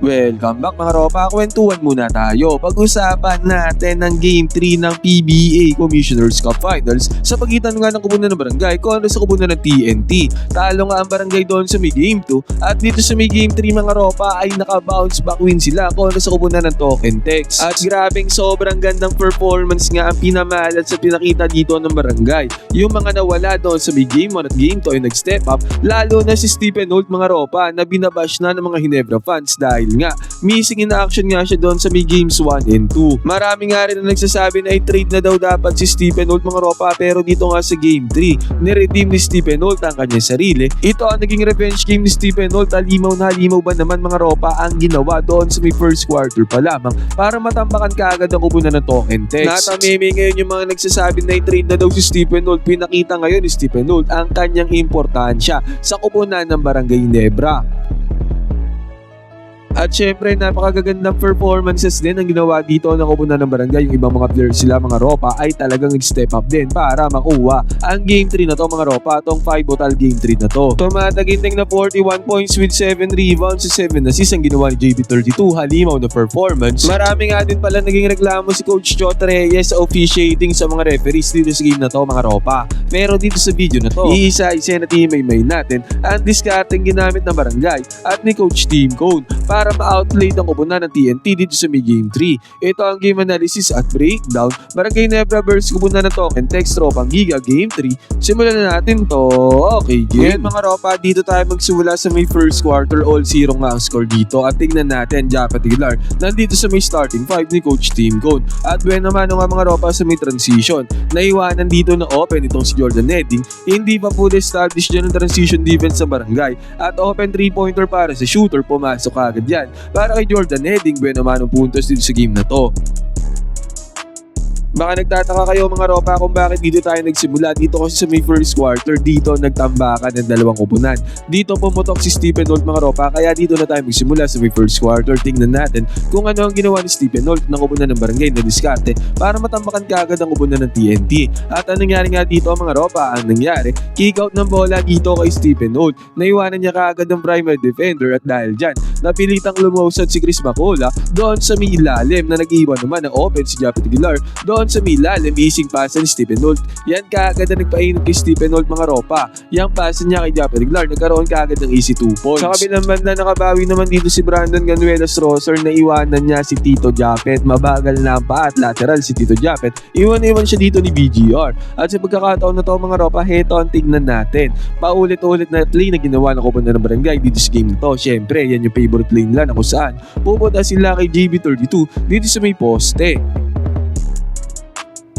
Welcome back mga ropa, kwentuhan muna tayo. Pag-usapan natin ng Game 3 ng PBA Commissioner's Cup Finals sa pagitan nga ng Kubunan ng Barangay kontra sa Kubunan ng TNT. Talo nga ang Barangay doon sa may Game 2 at dito sa may Game 3 mga ropa ay naka-bounce back win sila kontra sa Kubunan ng Token Tex. At grabing sobrang gandang performance nga ang pinamalat sa pinakita dito ng Barangay. Yung mga nawala doon sa may Game 1 at Game 2 ay nag-step up, lalo na si Stephen Holt mga ropa na binabash na ng mga Ginebra fans dahil nga missing in action nga siya doon sa may games 1 and 2. Marami nga rin na nagsasabi na i-trade na daw dapat si Stephen Holt mga ropa, pero dito nga sa game 3 niredeem ni Stephen Holt ang kanyang sarili. Ito ang naging revenge game ni Stephen Holt. Halimaw na halimaw ba naman mga ropa ang ginawa doon sa may first quarter pa lamang para matambakan kaagad ang Kubunan ng Token Tex. Natameme ngayon yung mga nagsasabi na i-trade na daw si Stephen Holt. Pinakita ngayon ni Stephen Holt ang kanyang importansya sa Kubunan ng Barangay Ginebra. At syempre napakagagandang performances din ang ginawa dito ng Kubunan ng Barangay. Yung ibang mga players sila mga ropa ay talagang nag-step up din para makuha ang game 3 na to mga ropa, itong 5 total game 3 na to. Tumataginting na 41 points with 7 rebounds sa 7 assists ang ginawa ni JB32. Halimaw na performance. Marami nga din pala naging reklamo si Coach Chot Reyes sa officiating sa mga referees dito sa game na to mga ropa. Pero dito sa video na to, iisa-isa na teammate natin ang discarding ginamit ng Barangay at ni Coach Team Cone para ma-outplay ng Kubunan ng TNT dito sa may Game 3. Ito ang game analysis at breakdown. Barangay Ginebra vs Kubunan ng Token Tex, Tropang Giga Game 3. Simulan na natin to. Okay, game. Mga ropa, dito tayo magsimula sa may first quarter. All 0 nga ang score dito. At tingnan natin, Japa Tiglar nandito sa may starting 5 ni Coach Team Cone. At bueno naman nga mga ropa sa may transition. Naiwanan dito na open itong si Jordan Nedding. Hindi pa po established dyan ang transition defense sa Barangay. At open 3-pointer para sa shooter, pumasok agad yan para kay Jordan Nedding. Bueno naman ang puntos dito sa game na to. Baka nagtataka kayo mga ropa kung bakit dito tayo nagsimula. Dito kasi sa may first quarter, dito nagtambakan ng dalawang kubunan. Dito pumutok si Stephen Holt mga ropa, kaya dito na tayo magsimula sa may first quarter. Tingnan natin kung ano ang ginawa ni Stephen Holt ng Kubunan ng Barangay na diskarte para matambakan kaagad ang Kubunan ng TNT. At ang nangyari nga dito mga ropa, ang nangyari, kick out ng bola dito kay Stephen Holt. Naiwanan niya kaagad ang primary defender at dahil dyan, napilitang lumusad si Chris Bacola doon sa may ilalim na nag-iwan naman ng open si Japet Aguilar doon sa may ilalim, missing pass ni Stephen Holt. Yan kaagad na nagpainot kay Stephen Holt mga ropa. Yang pass niya kay Japet Aguilar, nagkaroon kaagad ng easy 2 points. Sa kabilang banda, nakabawi naman dito si Brandon Ganuelas Roser na iwanan niya si Tito Japet. Mabagal na ang paa at lateral si Tito Japet. Iwan siya dito ni BGR. At sa pagkakataon na to mga ropa, heto ang tignan natin. Paulit-ulit na play na ginawa ng Kubunan ng Barangay dito sa game na to. Syempre, yan yung favorite play nila na kung saan pupunta sila kay JB32 dito sa may poste.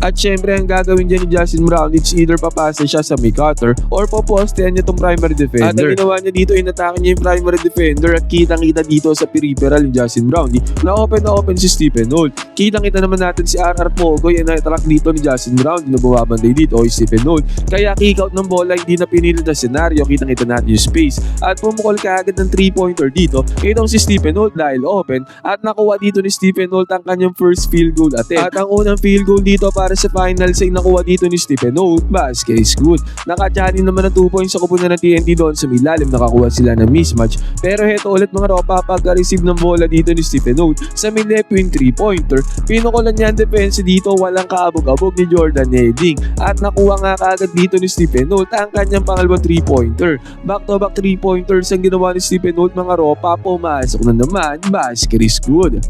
At syempre ang gagawin dyan ni Justin Brown, it's either papasa siya sa may cutter or popostehan niya itong primary defender. At ang ginawa niya dito, inatake niya yung primary defender at kitang-kita dito sa peripheral ni Justin Brown na open si Stephen Holt. Kitang-kita naman natin si RR Pogoy na track dito ni Justin Brown, hindi na bumabanday dito o Stephen Holt. Kaya kick out ng bola, hindi na pinilit na senaryo, kitang-kita natin yung space. At pumukol kaagad ng 3-pointer dito, itong si Stephen Holt dahil open at nakuha dito ni Stephen Holt ang kanyang first field goal attempt. At ang unang field goal dito para sa finals ay nakuha dito ni Stephen Holt. Basket is good. Nakachani naman ng 2 points sa Kubunan ng TNT doon sa milalim. Nakakuha sila ng mismatch. Pero heto ulit mga ropa, pagka-receive ng bola dito ni Stephen Holt sa may left wing 3-pointer, pinukulan niya ang depensa dito, walang kaabog-abog ni Jordan Nedding. At nakuha nga kaagad dito ni Stephen Holt ang kanyang pangalawang 3-pointer. Back-to-back 3-pointers ang ginawa ni Stephen Holt mga ropa, pumasok na naman. Basket is good.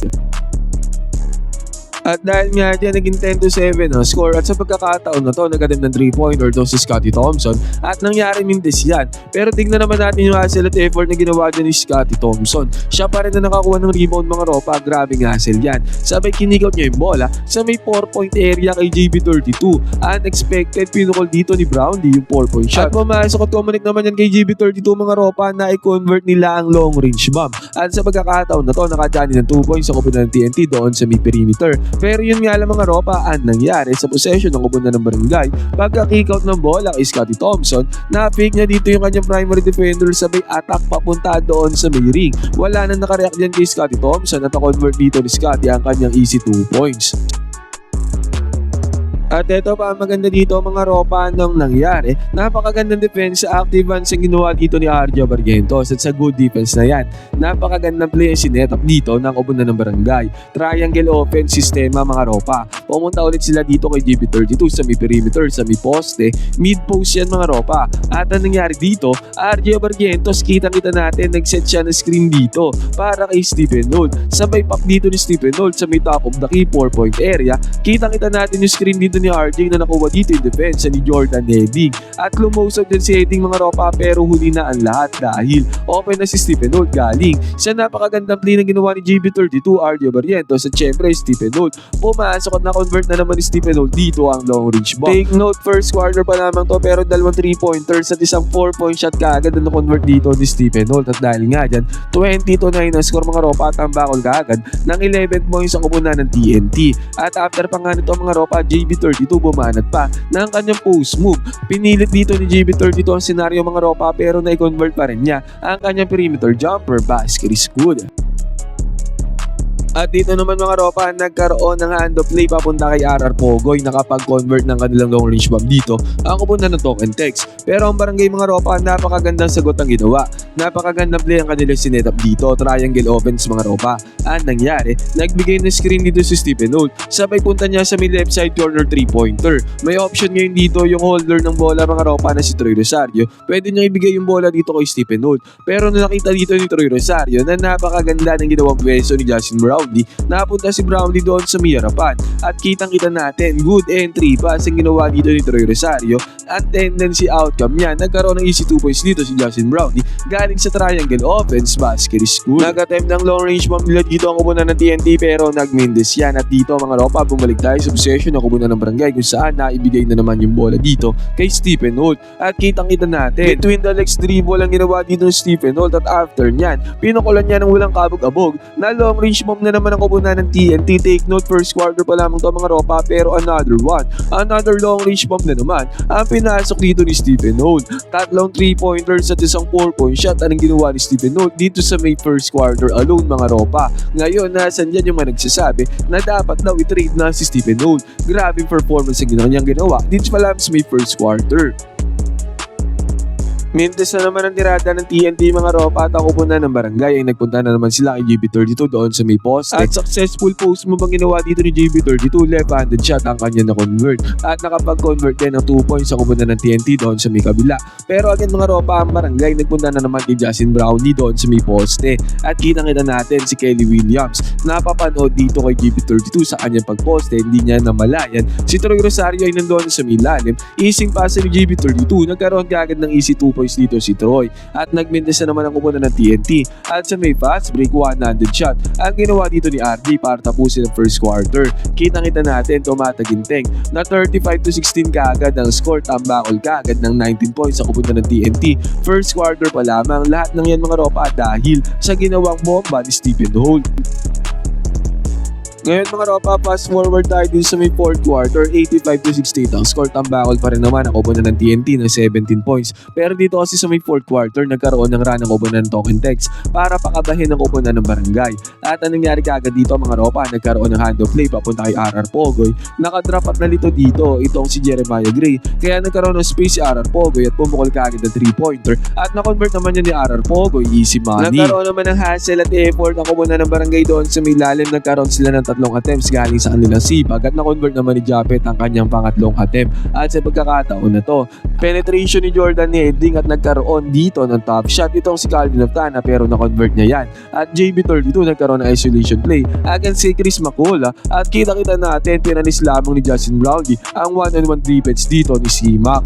At dahil nga dyan naging 10-7 ang score at sa pagkakataon na to nag-attempt ng 3-pointer doon si Scottie Thompson at nangyari mintis yan. Pero tignan naman natin yung hustle at effort na ginawa dyan ni Scottie Thompson. Siya pa rin na nakakuha ng rebound mga ropa, grabing hustle yan. Sabay kinig-out niya yung bola sa may 4-point area kay JB32. Unexpected pinukol dito ni Brownlee yung 4-point shot. At pumasok at kumanik naman yan kay JB32 mga ropa na i-convert nila ang long range bomb. At sa pagkakataon na to nakadyanin ng 2 points sa Kubunan ng TNT doon sa may perimeter. Pero yun nga lang mga ropa, ang nangyari sa possession ng Kubunan ng Barangay, pagka-kick out ng bola kay Scottie Thompson, na-fake niya dito yung kanyang primary defender sabay attack papunta doon sa may ring. Wala na nakareact dyan kay Scottie Thompson at na-convert dito ni Scottie ang kanyang easy 2 points. At ito pa ang maganda dito mga ropa nung nangyari. Napakagandang defense sa active runs ang ginawa dito ni Arjo Barrientos at sa good defense na yan. Napakagandang play ang sinetap dito ng Koponan ng Barangay. Triangle offense sistema mga ropa. Pumunta ulit sila dito kay GB32 sa may perimeter, sa may poste. Mid post yan mga ropa. At ang nangyari dito, Arjo Barrientos kita natin nag-set siya ng screen dito para kay Stephen Holt. Sabay pop dito ni Stephen Holt sa may top of the key 4-point area. Kita natin yung screen dito ni RJ na nakuha dito yung defense ni Jordan Heading. At lumusog din si Heading mga ropa pero huli na ang lahat dahil open na si Stephen Holt galing sa napakagandang play na ginawa ni GB32, RJ Barrientos at syempre Stephen Holt. Pumasok at na-convert na naman ni Stephen Holt dito ang long range bomb. Take note, first quarter pa lamang to pero dalawang 3-pointers at isang 4-point shot kaagad na na-convert dito ni Stephen Holt. At dahil nga dyan, 20-9 ang score mga ropa at ang bakol kaagad ng 11 points sa Koponan ng TNT. At after pa nga nito mga ropa, JB32 bumanat pa ng kanyang post move. Pinilit dito ni JB32 ang senaryo mga ropa pero na-convert pa rin niya ang kanyang perimeter jumper. Basket is good. At dito naman mga ropa, nagkaroon ng hand of play papunta kay RR Pogoy. Nakapag-convert ng kanilang long range bomb dito ang Koponan ng token text. Pero ang barangay mga ropa, napakagandang sagot ang ginawa. Napakagandang play ang kanilang sinetap dito. Triangle offense mga ropa. Ang nangyari, nagbigay ng screen dito si Stephen Holt. Sabay punta niya sa may left side corner 3-pointer. May option ngayon dito yung holder ng bola mga ropa na si Troy Rosario. Pwede niya ibigay yung bola dito kay Stephen Holt. Pero nakita dito ni Troy Rosario na napakaganda ng ginawang pwesto ni Justin Brownlee. Napunta si Brownlee doon sa may harapan at kitang-kita natin good entry pass ang ginawa dito ni Troy Rosario at tendency outcome niya. Nagkaroon ng easy 2 points dito si Justin Brownlee galing sa triangle offense. Basket is good. Nag-attempt ng long range bomb nila dito ang Koponan ng TNT pero nag-mindes yan. At dito mga ropa, bumalik tayo sa possession ng Koponan ng Barangay kung saan naibigay na naman yung bola dito kay Stephen Holt. At kitang-kita natin between the legs dribble ang ginawa dito ni Stephen Holt at after nyan, pinukulan niya ng walang kabog-abog na long range bomb na naman ang Koponan ng TNT. Take note, first quarter pa lamang to mga ropa pero another long range bomb na naman ang pinasok dito ni Stephen Holt. Tatlong 3-pointers at isang 4-point shot ang ginawa ni Stephen Holt dito sa may first quarter alone mga ropa. Ngayon, nasan yan yung mga nagsasabi na dapat daw i-trade na si Stephen Holt. Grabing performance ang niyang ginawa dito pa lang sa may first quarter. Mintes na naman ang tirada ng TNT mga ropa at ang Koponan ng Barangay ay nagpunta na naman sila kay JB32 doon sa may poste. At successful post mo bang ginawa dito ni JB32, left-handed shot ang kanya na-convert. At nakapag-convert din ng 2 points sa Koponan ng TNT doon sa may kabila. Pero again mga ropa, ang Barangay nagpunta na naman kay Justin Brownlee doon sa may poste. At kitang-kita natin si Kelly Williams. Napapanood dito kay JB32 sa kanyang pagposte, hindi niya namalayan. Si Troy Rosario ay nandoon sa may lalim. Easing pass ni JB32, nagkaroon kagad ng easy 2 points dito si Troy at nagmindes na naman ang Koponan ng TNT at sa may fast break 100 shot ang ginawa dito ni RJ para tapusin ang first quarter. Kitang-kita natin tumataginting na 35-16 kaagad ang score, tambakol kaagad ng 19 points sa Koponan ng TNT. First quarter pa lamang, lahat ng yan mga ropa dahil sa ginawang bomba ni Stephen Holt. Ngayon mga ropa, fast forward tayo din sa may 4th quarter, 85-68 ang score. Tambakol pa rin naman ang Koponan ng TNT ng 17 points. Pero dito kasi sa may 4th quarter, nagkaroon ng run ng Koponan ng token text para pakabahin ng Koponan ng Barangay. At ang nangyari kagad dito mga ropa, nagkaroon ng hand of play papunta kay RR Pogoy. Nakadrop at nalito dito itong si Jeremiah Gray. Kaya nagkaroon ng space si RR Pogoy at pumukol kagad ng 3-pointer. At na-convert naman niya ni RR Pogoy, easy money. Nagkaroon naman ng hassle at effort ang Koponan ng Barangay doon sa may lalim. Nagkaroon sila ng tatlong attempts galing sa kanilang sipag at na-convert naman ni Japet ang kanyang pangatlong attempt. At sa pagkakataon na to, penetration ni Jordan Heading at nagkaroon dito ng top shot itong si Calvin Oftana pero na-convert niya yan. At JB32 nagkaroon ng isolation play against si Chris Macola at kita-kita natin pinanis lamang ni Justin Brownlee ang one-on-one defense dito ni C-Mac.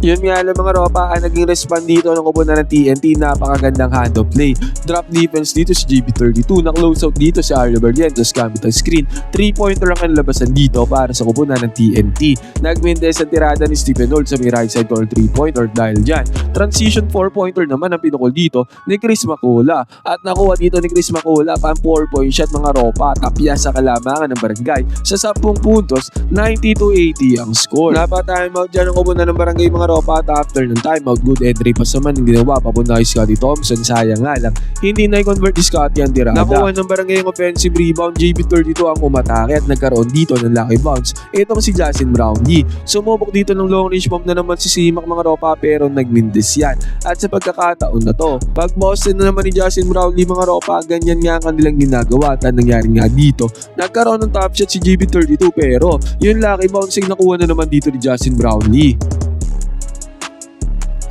Yun nga lang mga ropa, ang naging respond dito ng Koponan ng TNT, napakagandang hand of play. Drop defense dito si JB32, na-close out dito si Arlo Barrientos gamit ang screen. 3-pointer ang kanlabasan dito para sa Koponan ng TNT. Nagmindes ang tirada ni Stephen Holt sa may right side corner 3-pointer dahil dyan. Transition 4-pointer naman ang pinukol dito ni Chris Macola. At nakuha dito ni Chris Macola pa ang 4-point shot mga ropa, tapya sa kalamangan ng Barangay. Sa 10 puntos, 90-80 ang score. Napa-timeout dyan ang Koponan ng Barangay mga ropa ropa at after ng timeout, good entry pa naman ang ginawa papunta kay Scottie Thompson. Sayang nga lang, hindi na i-convert ni Scottie ang tirada. Nakuha ng barangay ang offensive rebound, JB32 ang umatake at nagkaroon dito ng lucky bounce. Itong si Justin Brownlee. Sumubok dito ng long range bomb na naman si Simak mga ropa pero nagmindes yan. At sa pagkakataon na to, pag Boston na naman ni Justin Brownlee mga ropa, ganyan nga ang kanilang ginagawa at nangyari nga dito. Nagkaroon ng top shot si JB32 pero yung lucky bounce ay nakuha na naman dito ni Justin Brownlee.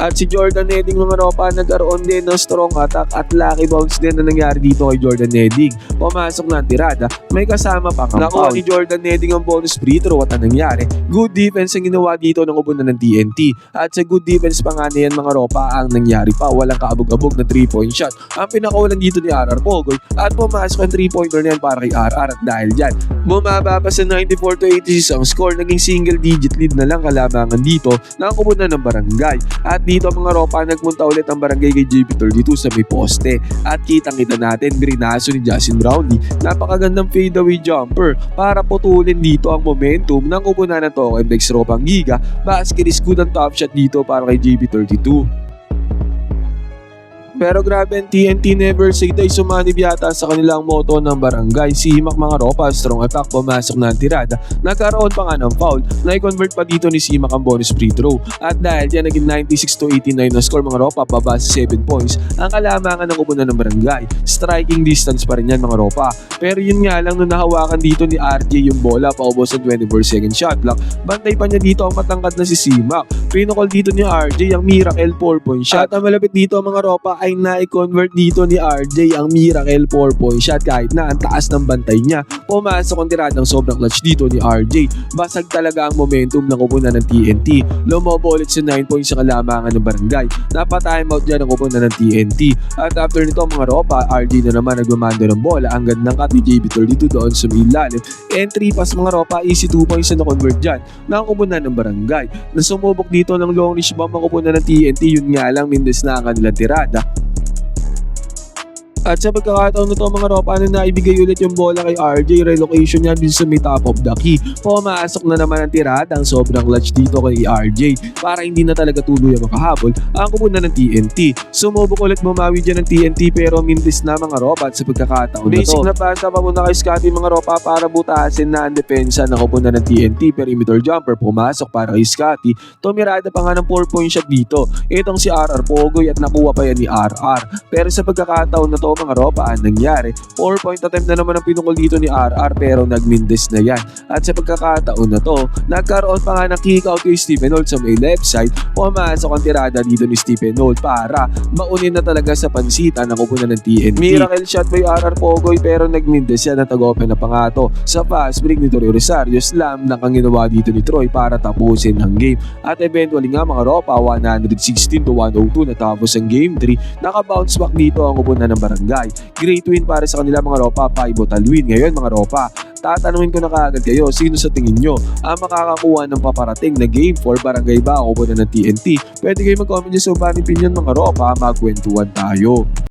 At si Jordan Nedding mga ropa, nagkaroon din ng strong attack at lucky bounce din na nangyari dito kay Jordan Nedding. Pumasok na ang tirada, may kasama pa kang nakuha ni Jordan Nedding ang bonus free throw at ang nangyari, good defense ang ginawa dito ng upunan ng TNT. At sa good defense pa nga na yan mga ropa, ang nangyari pa, walang kaabog-abog na 3-point shot. Ang pinakawalan dito ni RR Pogoy at pumasok ang 3-pointer na yan para kay RR at dahil dyan, bumaba pa sa 94-86 ang score, naging single digit lead na lang kalamangan dito ng upunan ng barangay. At dito mga ropa, nagpunta ulit ang barangay kay JB32 sa may poste at kitang-kita natin brinaso ni Justin Brownlee, napakagandang fadeaway jumper para putulin dito ang momentum ng upunan ng Toko MX Ropang Giga. Basket is good ang top shot dito para kay JB32. Pero grabe ang TNT never say die, sumanib yata sa kanilang moto ng barangay. Si Simak mga ropa, strong attack, pumasok na ang tirada. Nagkaroon pa nga ng foul, na-convert pa dito ni Simak ang bonus free throw. At dahil yan naging 96-89 na score mga ropa, baba sa 7 points ang kalamangan ng upunan ng barangay. Striking distance pa rin yan mga ropa. Pero yun nga lang, nung nahawakan dito ni RJ yung bola, paubos sa 24-second shot clock, bantay pa niya dito ang matangkad na si Simak. Pinokol dito ni RJ ang miracle 4-point shot. At ang malapit dito mga ropa ay na-convert dito ni RJ ang miracle 4-point shot kahit na ang taas ng bantay niya. Pumasok ang tiradang sobrang clutch dito ni RJ. Basag talaga ang momentum ng upunan ng TNT. Lumobo ulit sa 9 points sa kalamangan ng barangay. Napa-timeout dyan ang upunan ng TNT. At after nito mga ropa, RJ na naman nagmamando ng bola. Ang gandang cut ni JB32 doon sa ilalim. Entry pass mga ropa, easy 2 points na na-convert dyan ng upunan ng barangay. Nasumubok dito ng long range bomb ang upunan ng TNT. Yun nga lang, mindes na ang kanilang tirada. At sa pagkakataon na to mga ropa, na naibigay ulit yung bola kay RJ, relocation niya dito sa may top of the key. Pumasok na naman ang tirada, ang sobrang clutch dito kay RJ para hindi na talaga tuluyan makahabol ang kupunan ng TNT. Sumubok ulit bumawi dyan ng TNT pero mintis na mga ropa. At sa pagkakataon na to, basic na panta papunta kay Scottie mga ropa para butasin na ang depensa ng kupunan ng TNT. Perimeter jumper, pumasok para kay Scottie. Tumirada pa nga ng 4-point shot dito. Itong si RR Pogoy at nakuha pa yan ni RR. Pero sa pagkakataon na to mga ropa, ang nangyari, 4-point attempt na naman ang pinukol dito ni RR pero nagmindes na yan. At sa pagkakataon na to, nagkaroon pa nga ng kick out kay Stephen Holt sa may left side. Pumasok ang tirada dito ni Stephen Holt para maunin na talaga sa pansitan ng kupunan ng TNT. Miracle shot by RR Pogoy pero nagmindes yan at nag-open na pangato sa fast break ni Troy Rosario. Slam na ang ginawa dito ni Troy para tapusin ang game. At eventually nga mga ropa, 116-102 natapos ang game 3. Naka-bounce back dito ang kupunan ng barangay. Great win para sa kanila mga ropa, pivotal win. Ngayon mga ropa, tatanungin ko na kaagad kayo, sino sa tingin nyo ang makakakuha ng paparating na game 4, barangay ba o kupunan ng TNT? Pwede kayo mag-comment nyo sa opinion mga ropa, magkwentuhan tayo.